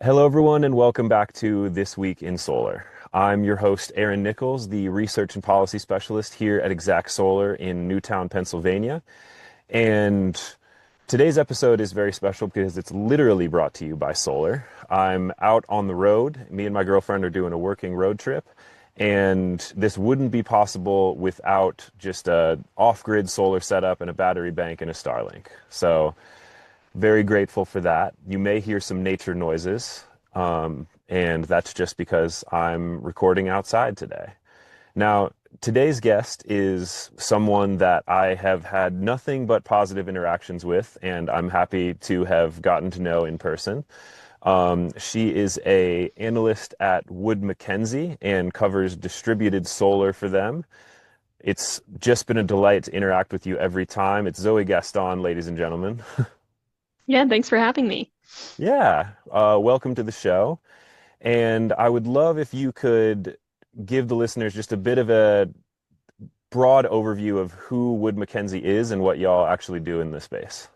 Hello, everyone, and welcome back to This Week in Solar. I'm your host, Aaron Nichols, the Research and Policy Specialist here at Exact Solar in Newtown, Pennsylvania. And today's episode is very special because it's literally brought to you by solar. I'm out on the road. Me and my girlfriend are doing a working road trip. And this wouldn't be possible without just a off-grid solar setup and a battery bank and a Starlink. So very grateful for that. You may hear some nature noises, and that's just because I'm recording outside today. Now, today's guest is someone that I have had nothing but positive interactions with, and I'm happy to have gotten to know in person. She is an analyst at Wood Mackenzie and covers distributed solar for them. It's just been a delight to interact with you every time. It's Zoë Gaston, ladies and gentlemen. Yeah, thanks for having me. Yeah, welcome to the show. And I would love if you could give the listeners just a bit of a broad overview of who Wood Mackenzie is and what y'all actually do in this space.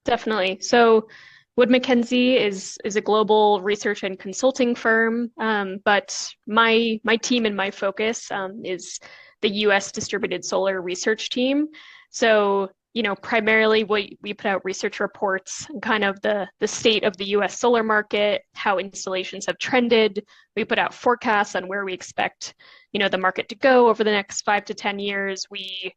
Definitely. So, Wood Mackenzie is a global research and consulting firm, but my team and my focus is the U.S. distributed solar research team. So, primarily we put out research reports and kind of the state of the U.S. solar market, how installations have trended. We put out forecasts on where we expect, the market to go over the next 5 to 10 years. We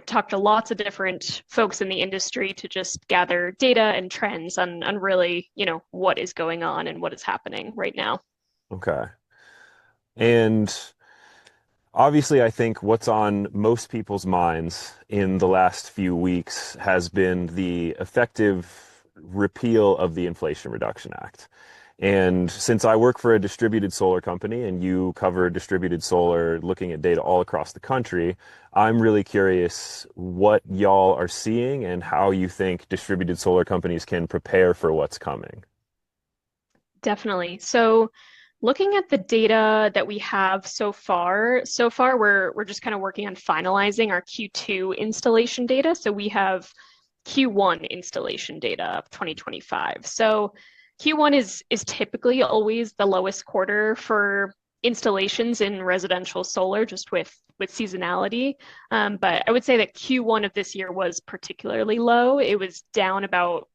talked to lots of different folks in the industry to just gather data and trends on really, what is going on and what is happening right now. Okay. And obviously, I think what's on most people's minds in the last few weeks has been the effective repeal of the Inflation Reduction Act. And since I work for a distributed solar company and you cover distributed solar looking at data all across the country, I'm really curious what y'all are seeing and how you think distributed solar companies can prepare for what's coming. Definitely. So looking at the data that we have so far we're just kind of working on finalizing our Q2 installation data. So we have Q1 installation data of 2025. So Q1 is typically always the lowest quarter for installations in residential solar, just with seasonality. But I would say that Q1 of this year was particularly low. It was down about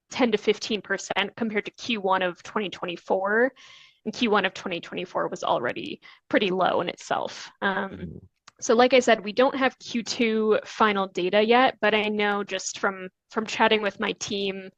10 to 15% compared to Q1 of 2024. And Q1 of 2024 was already pretty low in itself. Mhm. So like I said, we don't have Q2 final data yet, but I know just from chatting with my team,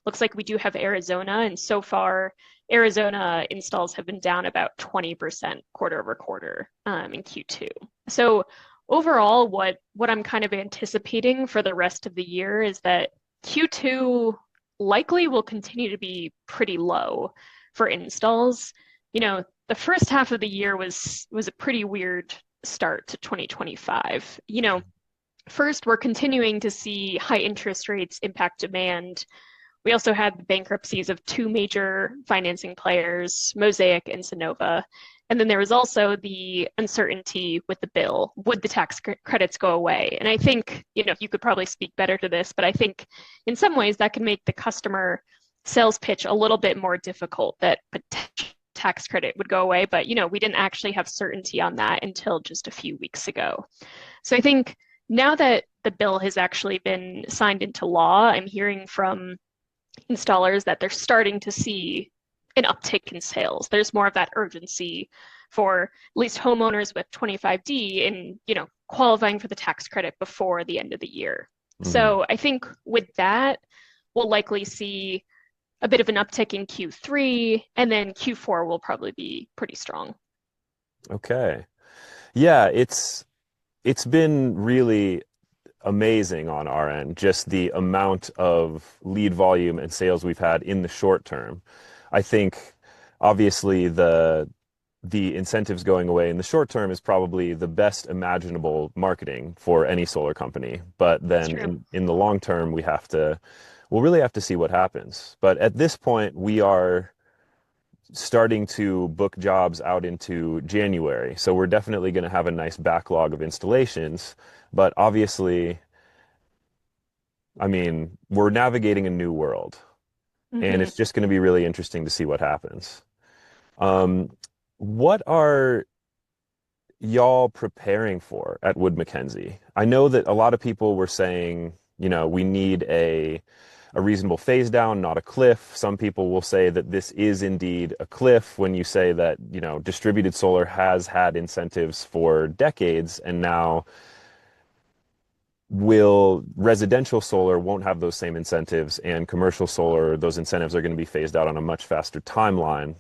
looks like we do have Arizona, and so far Arizona installs have been down about 20% quarter over quarter in Q2. So overall, what I'm kind of anticipating for the rest of the year is that Q2 likely will continue to be pretty low for installs. The first half of the year was a pretty weird start to 2025. First, we're continuing to see high interest rates impact demand. We also had the bankruptcies of two major financing players, Mosaic and Sonova. And then there was also the uncertainty with the bill. Would the tax credits go away? And I think, you could probably speak better to this, but I think in some ways that can make the customer sales pitch a little bit more difficult that potential tax credit would go away. But, we didn't actually have certainty on that until just a few weeks ago. So I think now that the bill has actually been signed into law, I'm hearing from installers that they're starting to see an uptick in sales. There's more of that urgency for at least homeowners with 25D in, qualifying for the tax credit before the end of the year. Mhm. So I think with that, we'll likely see a bit of an uptick in Q3, and then Q4 will probably be pretty strong. Okay. Yeah, it's been really amazing on our end, just the amount of lead volume and sales we've had in the short term. I think obviously the incentives going away in the short term is probably the best imaginable marketing for any solar company. But It's then true. in the long term, we'll really have to see what happens. But at this point, we are starting to book jobs out into January. So we're definitely going to have a nice backlog of installations. But obviously, I mean, we're navigating a new world. and Hmm. it's just going to be really interesting to see what happens. Um, what are y'all preparing for at Wood Mackenzie? I know that a lot of people were saying, we need a reasonable phase down, not a cliff. Some people will say that this is indeed a cliff when you say that, distributed solar has had incentives for decades, and now will residential solar won't have those same incentives, and commercial solar, those incentives are going to be phased out on a much faster timeline.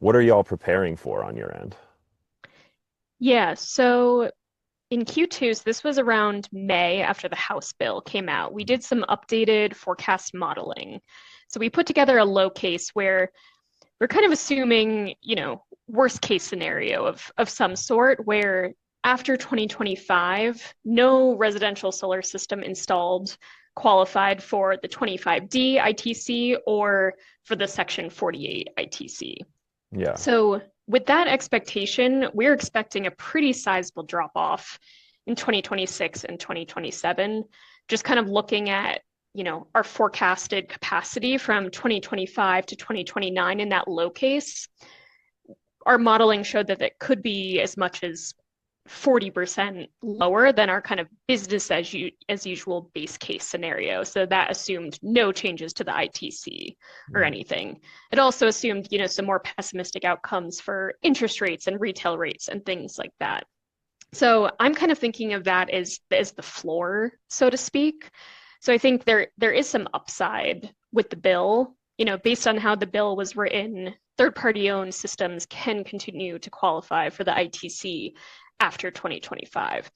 What are y'all preparing for on your end? Yeah, so in Q2, so this was around May after the House bill came out, we did some updated forecast modeling. So we put together a low case where we're kind of assuming, worst case scenario of some sort where after 2025, no residential solar system installed qualified for the 25D ITC or for the Section 48 ITC. Yeah. So with that expectation, we're expecting a pretty sizable drop off in 2026 and 2027. Just kind of looking at, our forecasted capacity from 2025 to 2029 in that low case, our modeling showed that it could be as much as 40% lower than our kind of business as usual base case scenario. So that assumed no changes to the ITC or Mhm. anything. It also assumed, some more pessimistic outcomes for interest rates and retail rates and things like that. So I'm kind of thinking of that as the floor, so to speak. So I think there is some upside with the bill, based on how the bill was written. Third-party owned systems can continue to qualify for the ITC after 2025.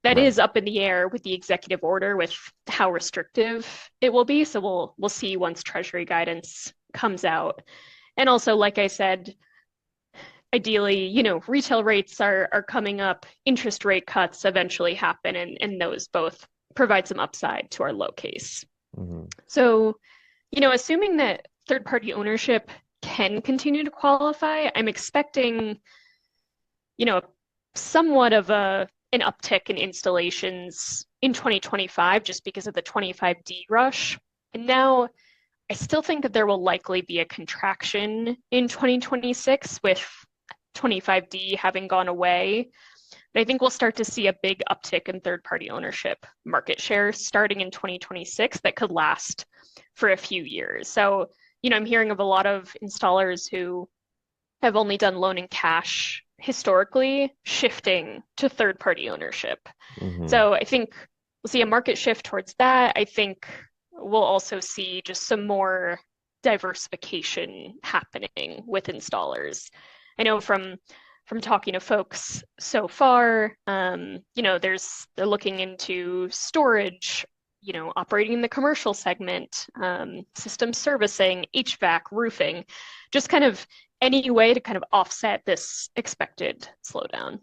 That Right. is up in the air with the executive order with how restrictive it will be. So we'll see once Treasury guidance comes out. And also, like I said, ideally, retail rates are coming up, interest rate cuts eventually happen, and those both provide some upside to our low case. Mhm. So, assuming that third party ownership can continue to qualify, I'm expecting, you know, somewhat of an uptick in installations in 2025 just because of the 25D rush. And now I still think that there will likely be a contraction in 2026 with 25D having gone away. But I think we'll start to see a big uptick in third party ownership market share starting in 2026 that could last for a few years. So, I'm hearing of a lot of installers who have only done loan and cash historically shifting to third party ownership. Mhm. So I think we'll see a market shift towards that. I think we'll also see just some more diversification happening with installers. I know from talking to folks so far, they're looking into storage, operating in the commercial segment, system servicing, HVAC, roofing, just kind of any way to kind of offset this expected slowdown.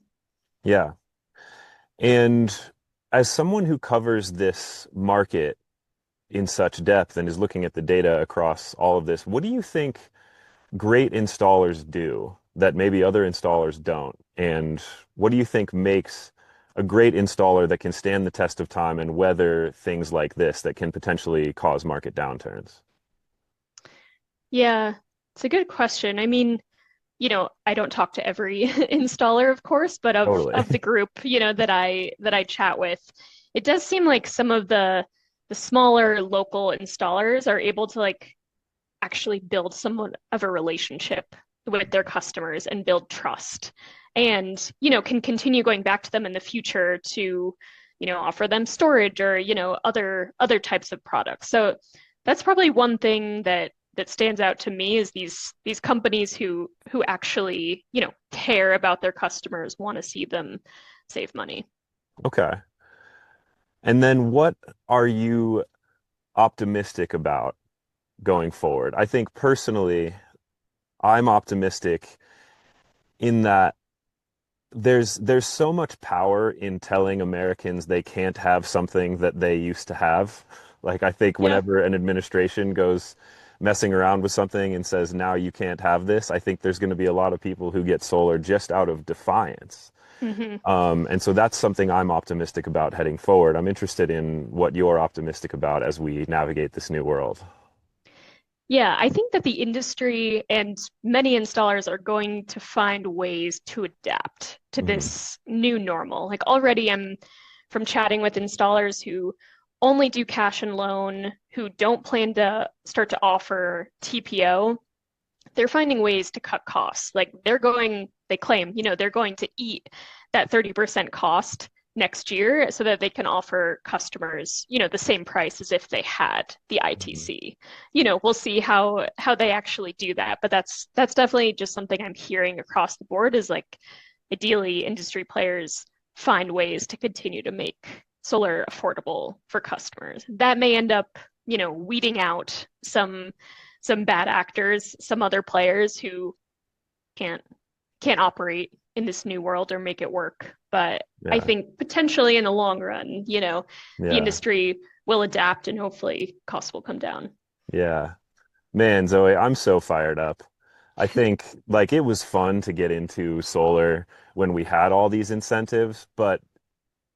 Yeah. And as someone who covers this market in such depth and is looking at the data across all of this, what do you think great installers do that maybe other installers don't? And what do you think makes a great installer that can stand the test of time and weather things like this that can potentially cause market downturns? Yeah, it's a good question. I mean, I don't talk to every installer, of course, but Totally. of the group, that I chat with, it does seem like some of the smaller local installers are able to like actually build somewhat of a relationship with their customers and build trust and can continue going back to them in the future to offer them storage or other types of products. So that's probably one thing that stands out to me is these companies who actually care about their customers, want to see them save money. Okay. And then what are you optimistic about going forward? I think personally, I'm optimistic in that there's so much power in telling Americans they can't have something that they used to have. Like I think Yeah. whenever an administration goes messing around with something and says now you can't have this, I think there's going to be a lot of people who get solar just out of defiance. Hmm. And so that's something I'm optimistic about heading forward. I'm interested in what you're optimistic about as we navigate this new world. Yeah, I think that the industry and many installers are going to find ways to adapt to Hmm. this new normal. Like already I'm from chatting with installers who only do cash and loan, who don't plan to start to offer TPO. They're finding ways to cut costs. Like they claim, they're going to eat that 30% cost next year so that they can offer customers, the same price as if they had the Hmm. ITC. We'll see how they actually do that, but that's definitely just something I'm hearing across the board is like ideally industry players find ways to continue to make solar affordable for customers. That may end up, weeding out some bad actors, some other players who can't can't operate in this new world or make it work. But I Yeah. think potentially in the long run, the Yeah. industry will adapt and hopefully costs will come down. Yeah. Man, Zoe, I'm so fired up. I think like it was fun to get into solar when we had all these incentives, but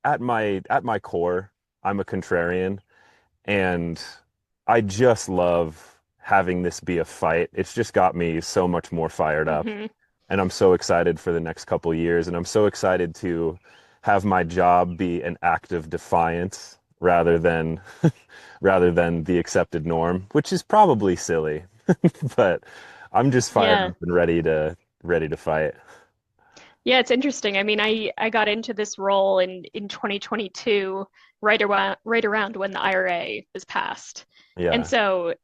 at my core, I'm a contrarian and I just love having this be a fight. It's just got me so much more fired up. Hmm. And I'm so excited for the next couple years and I'm so excited to have my job be an act of defiance rather than rather than the accepted norm, which is probably silly. But I'm just fired Yeah. up and ready to fight. Yeah, it's interesting. I mean, I got into this role in 2022, right around when the IRA was passed. And Yeah. so,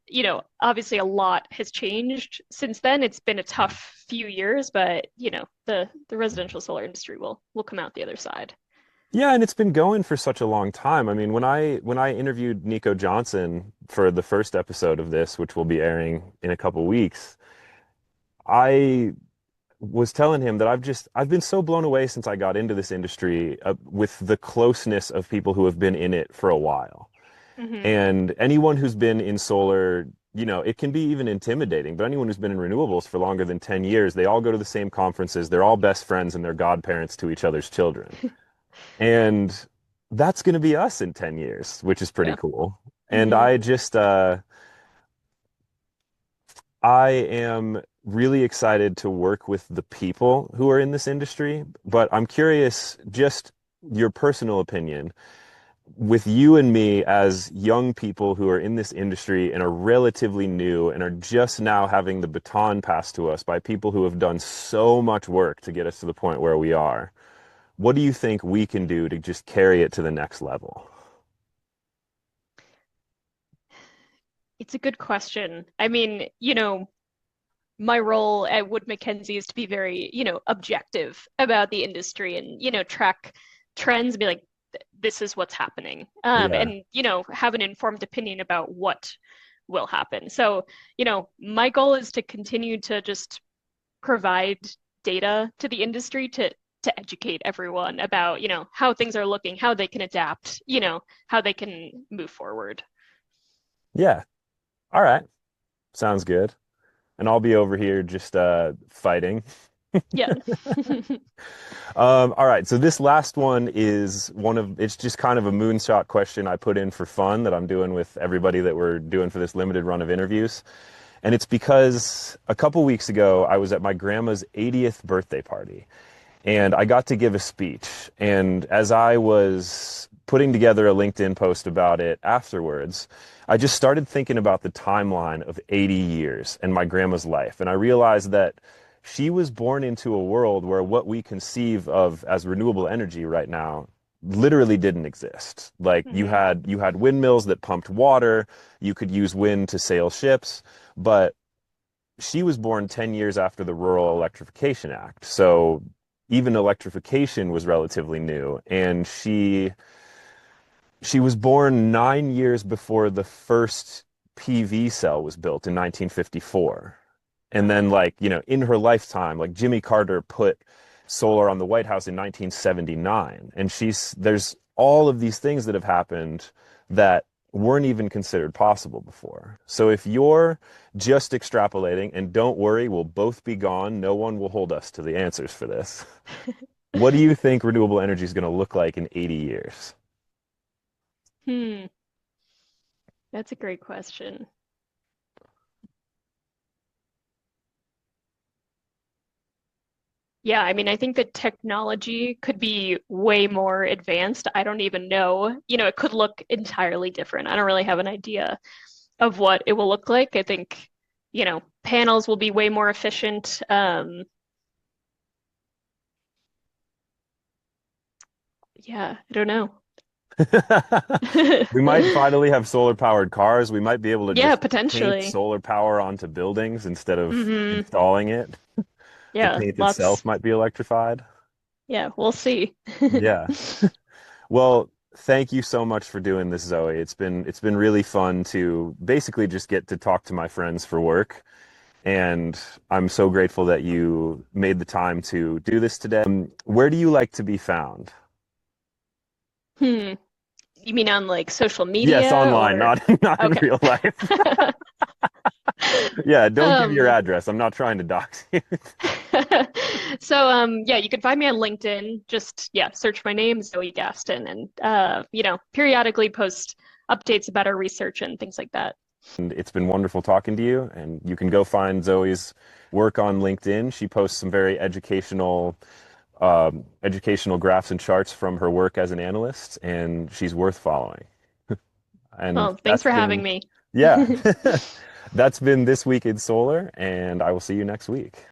obviously a lot has changed since then. It's been a tough few years, but the residential solar industry will come out the other side. Yeah, and it's been going for such a long time. I mean, when I interviewed Nico Johnson for the first episode of this, which will be airing in a couple weeks, I was telling him that I've been so blown away since I got into this industry with the closeness of people who have been in it for a while. Hmm. And anyone who's been in solar, it can be even intimidating, but anyone who's been in renewables for longer than 10 years, they all go to the same conferences. They're all best friends and they're godparents to each other's children. And that's going to be us in 10 years, which is pretty Yeah. cool. And Hmm. I am really excited to work with the people who are in this industry, but I'm curious just your personal opinion with you and me as young people who are in this industry and are relatively new and are just now having the baton passed to us by people who have done so much work to get us to the point where we are. What do you think we can do to just carry it to the next level? It's a good question. I mean, my role at Wood Mackenzie is to be very, objective about the industry and, track trends, be like, this is what's happening. Yeah. And, have an informed opinion about what will happen. So, my goal is to continue to just provide data to the industry to educate everyone about, how things are looking, how they can adapt, how they can move forward. Yeah. All right. Sounds good. And I'll be over here just fighting. Yeah. All right, so this last one is it's just kind of a moonshot question I put in for fun that I'm doing with everybody that we're doing for this limited run of interviews. And it's because a couple weeks ago, I was at my grandma's 80th birthday party and I got to give a speech. And as I was putting together a LinkedIn post about it afterwards, I just started thinking about the timeline of 80 years and my grandma's life. And I realized that she was born into a world where what we conceive of as renewable energy right now literally didn't exist. Like Hmm. you had windmills that pumped water, you could use wind to sail ships, but she was born 10 years after the Rural Electrification Act. So even electrification was relatively new. And she was born 9 years before the first PV cell was built in 1954. And then, like, in her lifetime, like Jimmy Carter put solar on the White House in 1979. And there's all of these things that have happened that weren't even considered possible before. So if you're just extrapolating, and don't worry, we'll both be gone, no one will hold us to the answers for this. What do you think renewable energy is going to look like in 80 years? Hmm. That's a great question. Yeah, I mean, I think the technology could be way more advanced. I don't even know. It could look entirely different. I don't really have an idea of what it will look like. I think, panels will be way more efficient. Yeah, I don't know. We might finally have solar powered cars. We might be able to Yeah, just paint potentially. solar power onto buildings instead of Hmm. installing it. The Yeah, paint lots. itself might be electrified. Yeah, we'll see. Yeah. Well, thank you so much for doing this, Zoe. It's been really fun to basically just get to talk to my friends for work, and I'm so grateful that you made the time to do this today. Where do you like to be found? Hmm. You mean on like social Yes, media online, or not in okay. real life. Yeah, don't give your Um, address. I'm not trying to dox you. so yeah, you can find me on LinkedIn. Just yeah, search my name, Zoe Gaston, and periodically post updates about our research and things like that. And it's been wonderful talking to you, and you can go find Zoe's work on LinkedIn. She posts some very educational graphs and charts from her work as an analyst, and she's worth following. And Well, thanks for having me. yeah, that's been This Week in Solar, and I will see you next week.